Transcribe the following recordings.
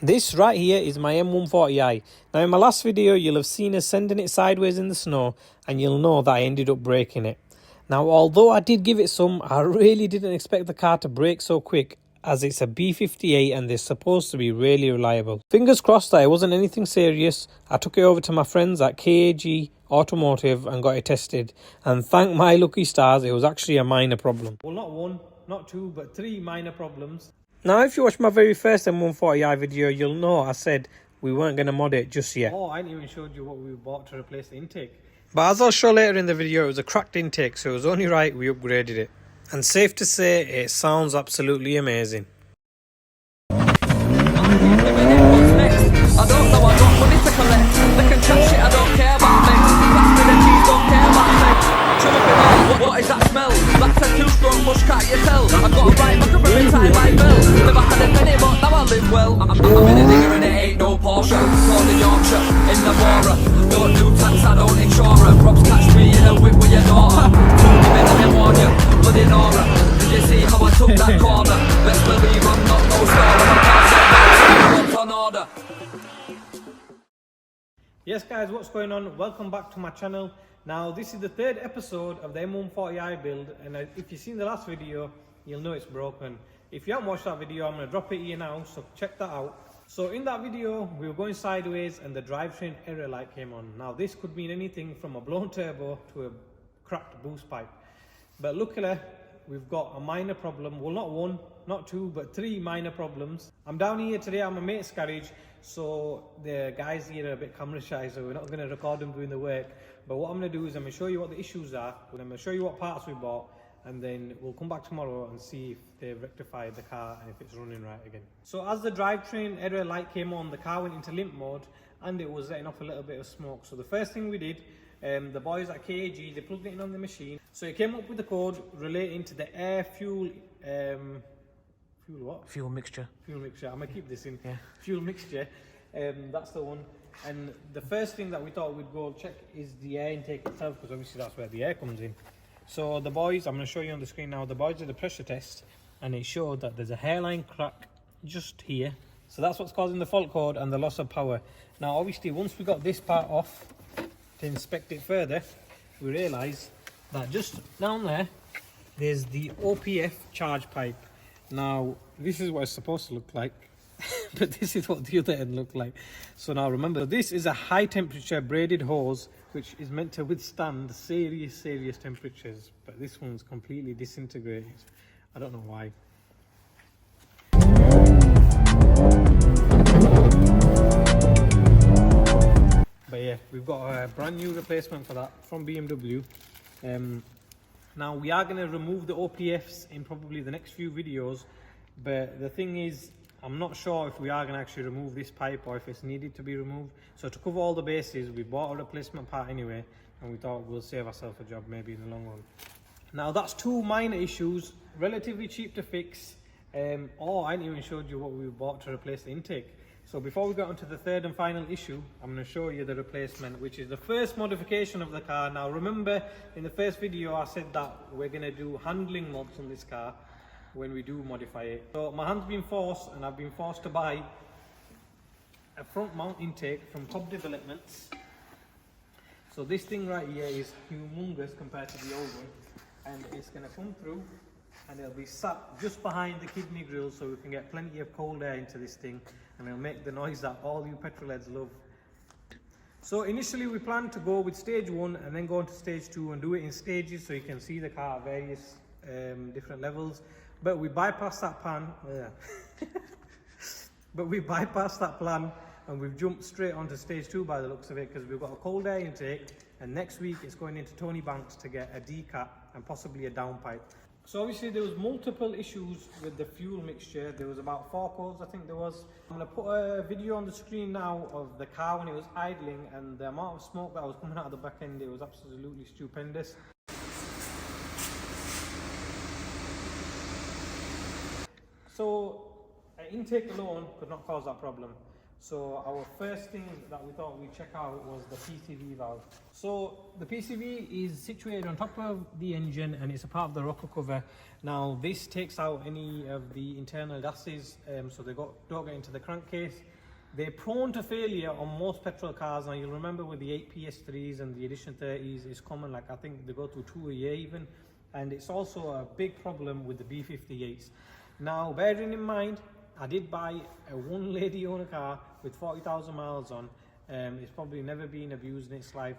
This right here is my M140i. Now in my last video you'll have seen us sending it sideways in the snow and you'll know that I ended up breaking it. Now although I did give it some, I really didn't expect the car to break so quick as it's a B58 and they're supposed to be really reliable. Fingers crossed that it wasn't anything serious. I took it over to my friends at COBB Automotive and got it tested, and thank my lucky stars it was actually a minor problem. Well, not one, not two, but three minor problems. Now if you watch my very first M140i video you'll know I said we weren't going to mod it just yet. Oh, I hadn't even showed you what we bought to replace the intake. But as I'll show later in the video, it was a cracked intake, so it was only right we upgraded it. And safe to say, it sounds absolutely amazing. I don't know, I got money to collect. They can chat shit, I don't care about me. Pass me the keys, don't care about me. Chum up in all, what is that smell? That's a two-stroke bush, can't you tell? I got a right back up every time I fell. Never had a penny, but now I live well. I'm in a digger and it ain't no Porsche. Born in Yorkshire, in the Bora. Don't do tax, I don't insure her. Props catch me in a whip with your daughter. Don't give in, let me warn you, bloody Nora. Did you see how I took that corner? Best believe I'm not no star. I'm a concept, on order. Yes guys, what's going on? Welcome back to my channel. Now this is the third episode of the M140i build, and if you've seen the last video you'll know it's broken. If you haven't watched that video I'm going to drop it here now, so check that out. So in that video we were going sideways and the drivetrain error light came on. Now this could mean anything from a blown turbo to a cracked boost pipe, but luckily we've got a minor problem. Well, not one, not two, but three minor problems. I'm down here today at my mate's garage, so the guys here are a bit camera shy, so we're not going to record them doing the work. But what I'm going to do is I'm going to show you what the issues are, I'm going to show you what parts we bought, and then we'll come back tomorrow and see if they've rectified the car and if it's running right again. So as the drivetrain error light came on, the car went into limp mode and it was letting off a little bit of smoke. So the first thing we did, the boys at KAG, they plugged it in on the machine. So it came up with the code relating to the air fuel, Fuel mixture. Fuel mixture, I'm gonna keep this in. Yeah. Fuel mixture, that's the one. And the first thing that we thought we'd go check is the air intake itself, because obviously that's where the air comes in. So the boys, I'm gonna show you on the screen now, the boys did a pressure test and it showed that there's a hairline crack just here. So that's what's causing the fault code and the loss of power. Now obviously once we got this part off to inspect it further, we realised that just down there there's the OPF charge pipe. Now this is what it's supposed to look like, but this is what the other end looked like. So now remember, this is a high temperature braided hose which is meant to withstand serious temperatures, but this one's completely disintegrated. I don't know why. But yeah, we've got a brand new replacement for that from BMW. Now we are going to remove the OPFs in probably the next few videos, but the thing is, I'm not sure if we are going to actually remove this pipe or if it's needed to be removed. So to cover all the bases, we bought a replacement part anyway, and we thought we'll save ourselves a job maybe in the long run. Now that's two minor issues, relatively cheap to fix. Oh, I hadn't even showed you what we bought to replace the intake. So before we get on to the third and final issue, I'm going to show you the replacement, which is the first modification of the car. Now remember, in the first video I said that we're going to do handling mods on this car when we do modify it. So my hand's been forced, and I've been forced to buy a front mount intake from COBB Developments. So this thing right here is humongous compared to the old one, and it's going to come through and it'll be sat just behind the kidney grill, so we can get plenty of cold air into this thing, and it'll make the noise that all you petrol heads love. So initially we planned to go with stage 1 and then go into stage 2 and do it in stages so you can see the car at various different levels. But we bypassed that plan. But we bypassed that plan and we've jumped straight onto stage 2 by the looks of it, because we've got a cold air intake, and next week it's going into Tony Banks to get a decat and possibly a downpipe. So obviously there was multiple issues with the fuel mixture. There was about 4 codes, I think there was. I'm going to put a video on the screen now of the car when it was idling, and the amount of smoke that was coming out of the back end, it was absolutely stupendous. So an intake alone could not cause that problem. So our first thing that we thought we'd check out was the PCV valve. So the PCV is situated on top of the engine and it's a part of the rocker cover. Now this takes out any of the internal gases, so they don't get into the crankcase. They're prone to failure on most petrol cars. Now you'll remember with the 8 PS3s and the Edition 30s, it's common, like I think they go to 2 a year even. And it's also a big problem with the B58s. Now bearing in mind, I did buy a one lady owner car with 40,000 miles on. It's probably never been abused in its life.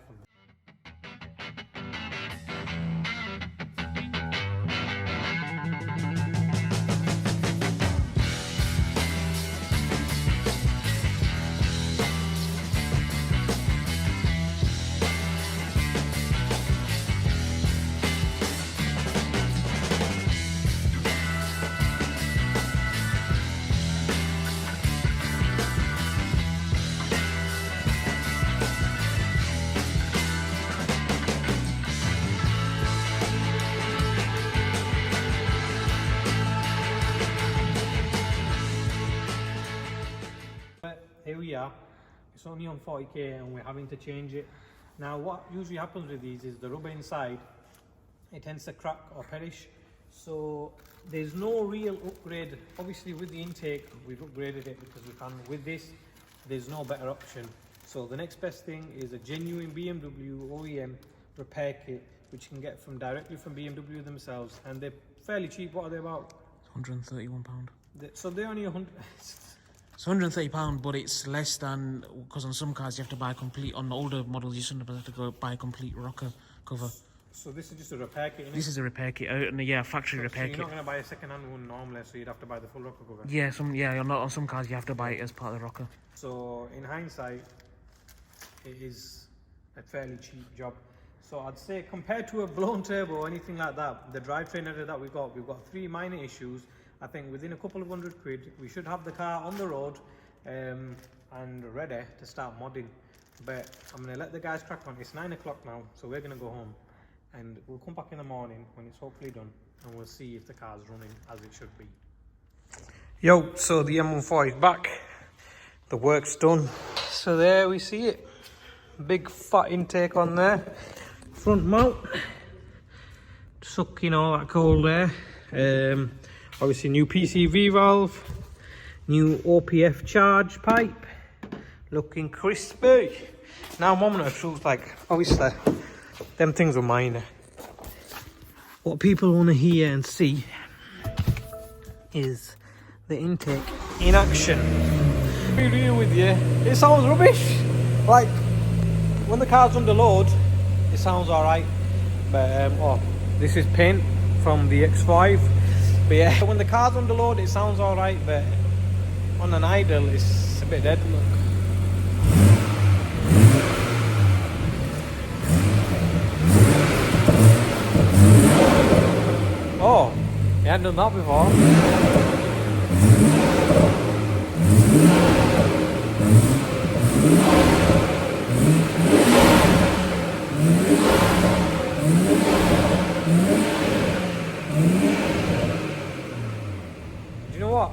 Here we are, it's only on 40k and we're having to change it. Now what usually happens with these is the rubber inside, it tends to crack or perish. So there's no real upgrade. Obviously with the intake, we've upgraded it because we can. With this, there's no better option. So the next best thing is a genuine BMW OEM repair kit, which you can get directly from BMW themselves. And they're fairly cheap. What are they about? £131. So they're only 100. It's £130, but it's less than, because on some cars you have to buy complete, on the older models you shouldn't have to go buy a complete rocker cover. So this is just a repair kit, isn't it? This is a repair kit, yeah, factory repair kit. So you're not going to buy a second-hand one normally, so you'd have to buy the full rocker cover? Yeah, you're not, on some cars you have to buy it as part of the rocker. So in hindsight, it is a fairly cheap job. So I'd say compared to a blown turbo or anything like that, the drivetrain error that we've got 3 minor issues. I think within a couple of £100, we should have the car on the road and ready to start modding. But I'm going to let the guys crack on. It's 9 o'clock now, so we're going to go home. And we'll come back in the morning when it's hopefully done. And we'll see if the car's running as it should be. Yo, so the M140 is back. The work's done. So there we see it. Big fat intake on there. Front mount. Sucking all that cold air. Obviously new PCV valve, new OPF charge pipe, looking crispy. Now moment of truth, like obviously them things are minor. What people want to hear and see is the intake in action. To be real with you, it sounds rubbish. Like when the car's under load, it sounds alright. But oh, this is paint from the X5. But yeah, when the car's under load, it sounds alright, but on an idle, it's a bit dead. Look. Oh, you hadn't done that before.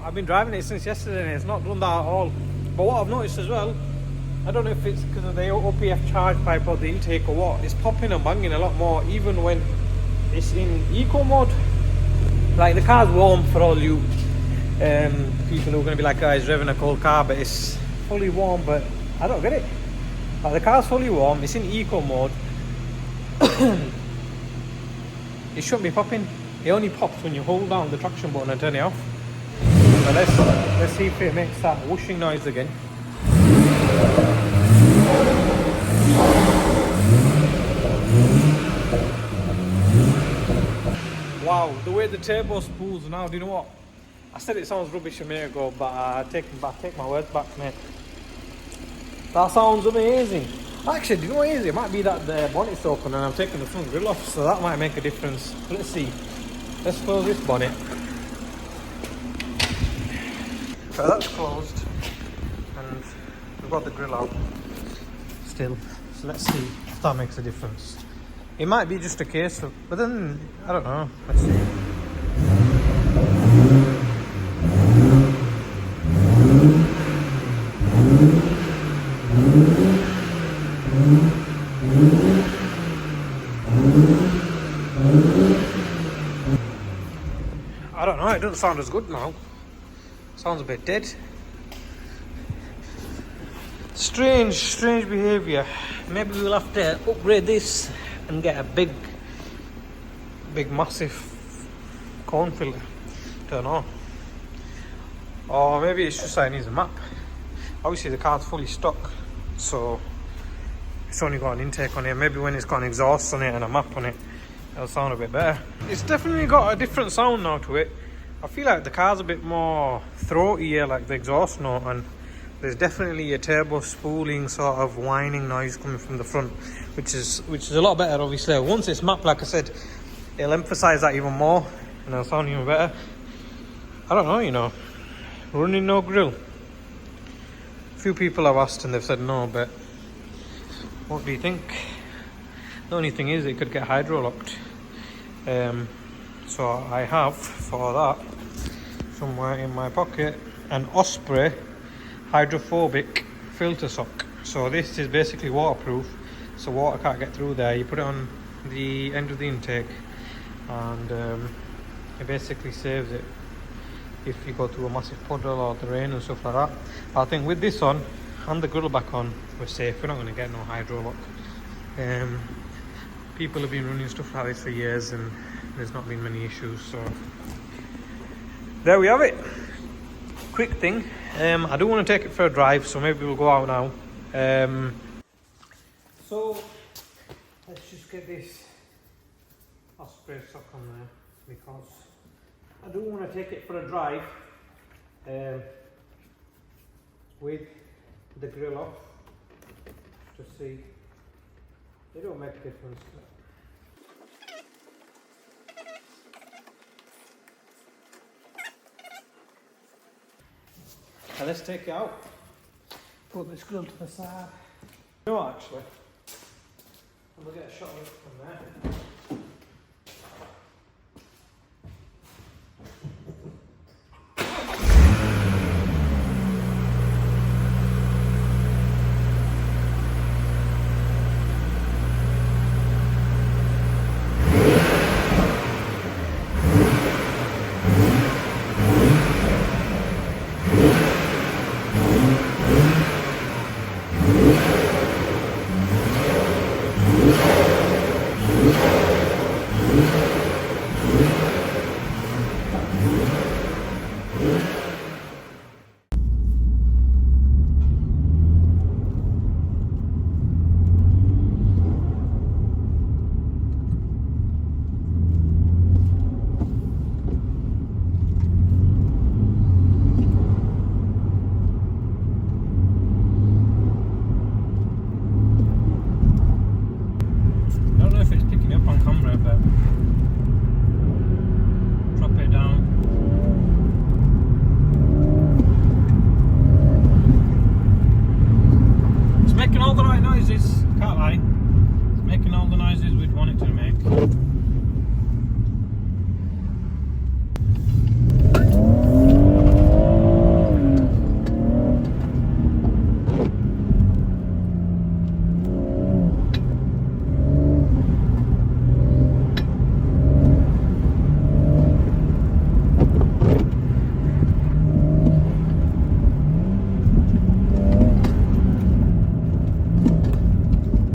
I've been driving it since yesterday and it's not done that at all. But what I've noticed as well, I don't know if it's because of the OPF charge pipe or the intake or what, it's popping and banging a lot more even when it's in eco mode. Like the car's warm for all you people who are going to be like, guys, driving a cold car, but it's fully warm. But I don't get it. Like the car's fully warm, it's in eco mode. It shouldn't be popping. It only pops when you hold down the traction button and turn it off. So let's see if it makes that whooshing noise again. Wow, the way the turbo spools now, do you know what? I said it sounds rubbish a minute ago, but I take my words back, mate. That sounds amazing. Actually, do you know what it is? It might be that the bonnet's open and I'm taking the front grille off, so that might make a difference. Let's see. Let's close this bonnet. So that's closed, and we've got the grill out still. So let's see if that makes a difference. It might be just a case of, but then I don't know. Let's see. doesn't sound as good now. Sounds a bit dead. Strange behaviour. Maybe we'll have to upgrade this and get a big massive cone filter. Don't know. Or maybe it's just that it needs a map. Obviously the car's fully stock, so it's only got an intake on it. Maybe when it's got an exhaust on it and a map on it, it'll sound a bit better. It's definitely got a different sound now to it. I feel like the car's a bit more throaty here, like the exhaust note, and there's definitely a turbo spooling sort of whining noise coming from the front, which is a lot better. Obviously once it's mapped, like I said, it'll emphasize that even more and it'll sound even better. I don't know, you know, running no grill. A few people have asked and they've said no, but what do you think? The only thing is it could get hydro locked. So I have, for that, somewhere in my pocket, an Osprey hydrophobic filter sock. So this is basically waterproof, so water can't get through there. You put it on the end of the intake and it basically saves it if you go through a massive puddle or the rain and stuff like that. But I think with this on and the grill back on, we're safe. We're not going to get no hydro lock. People have been running stuff like this for years and there's not been many issues, so there we have it. Quick thing, I do want to take it for a drive, so maybe we'll go out now. So let's just get this Osprey sock on there because I do want to take it for a drive with the grill off to see. They don't make a difference. Now let's take it out. Put this grill to the side. No, actually, and we'll get a shot of it from there.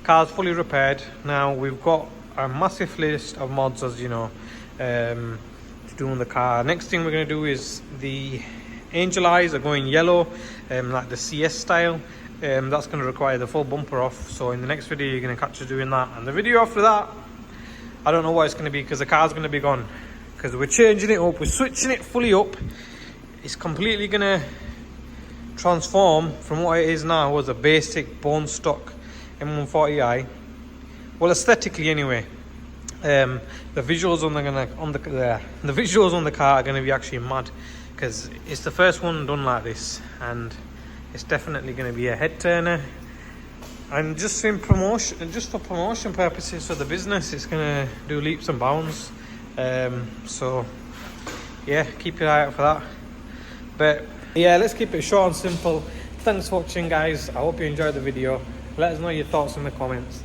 Car's fully repaired. Now we've got a massive list of mods, as you know, to do on the car. Next thing we're going to do is the angel eyes are going yellow, like the CS style. That's going to require the full bumper off, so in the next video you're going to catch us doing that, and the video after that I don't know what it's going to be because the car's going to be gone, because we're changing it up, we're switching it fully up. It's completely going to transform from what it is now as a basic bone stock M140i. Well, aesthetically anyway. The visuals the visuals on the car are going to be actually mad, because it's the first one done like this, and it's definitely going to be a head turner. And just in promotion, just for promotion purposes for the business, it's going to do leaps and bounds. So yeah, keep your eye out for that. But yeah, let's keep it short and simple. Thanks for watching, guys. I hope you enjoyed the video. Let us know your thoughts in the comments,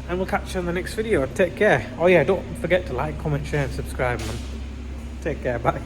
and we'll catch you in the next video. Take care. Oh yeah, don't forget to like, comment, share and subscribe, man. Take care. Bye.